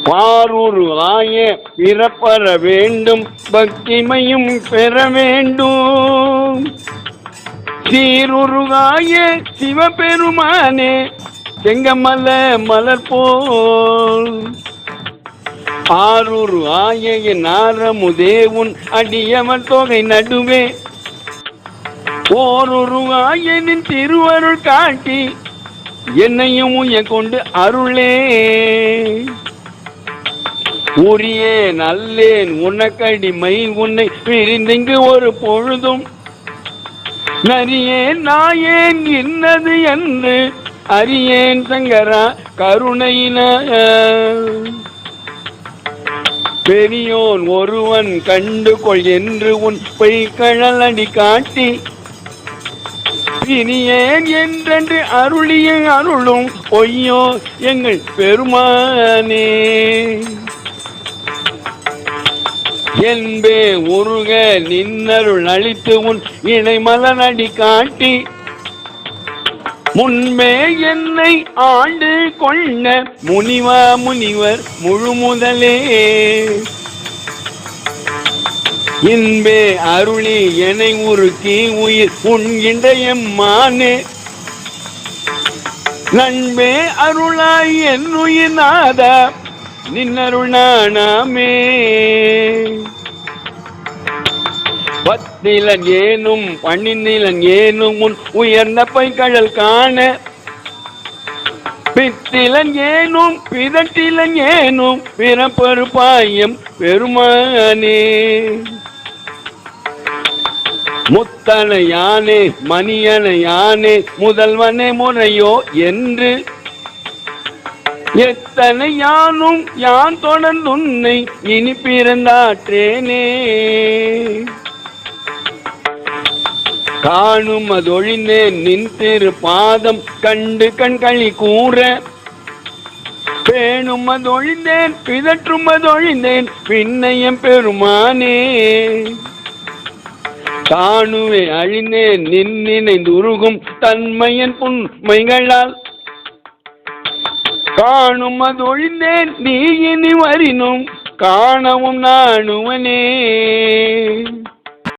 பாரூர் ஆய பிறப்பற வேண்டும், பக்திமையும் பெற வேண்டும். சீருருகாய சிவபெருமானே செங்கமல மலர் போல். ஆரூர் ஆய நாரமுதே உன் அடியவர் தொகை நடுவே. ஓருருவாயனின் திருவருள் காட்டி என்னையும் உய கொண்டு அருளே. உரியேன் அல்லேன் உனக்கடிமை உன்னை பிரிந்திங்கு ஒரு பொழுதும். நரியேன் நாயேன் இன்னது என்று அறியேன் சங்கரா கருணையின. பெரியோன் ஒருவன் கண்டுகொள் என்று உன் பொய்கழல் அடி காட்டி. பிரியேன் என்றென்று அருளிய அருளும் பொய்யோ எங்கள் பெருமானே. என்பே உருக நின்னருள் அளித்து உன் இணைமலன் அடி காட்டி. முன்பே என்னை ஆண்டு கொண்ட முனிவா முனிவர் முழு முதலே. இன்பே அருளி என்னை உருக்கி உயிர் உண்கின்ற எம்மானே. நண்பே அருளாய் என் உயிர் நாதா நின்னருள் நாணாமே. பத்திலன் ஏனும் பணிநிலன் ஏனும் உன் உயர்ந்த பைக்கழல் காண. பித்திலன் ஏனும் பிதட்டிலன் ஏனும் பிறப்பருப்பாயம் பெருமானே. முத்தன யானே மணியன யானே முதல்வனே முறையோ என்று. எத்தனை யானும் யான் தொடர்ந்துன்னை இனி பிறந்தாற்றேனே. காணும் அதொழிந்தேன் நின் திரு பாதம் கண்டு கண்களி கூற. பேணும் அதொழிந்தேன் பிதற்றும் அதொழிந்தேன் பின்னையம் பெருமானே. தானுவே அழிந்தேன் நின்னினைந்துருகும் தன்மையன் புன்மைகளால். காணும் அதொழிந்தேன் நீ இனி வரினும் காணவும் நாணுவனே.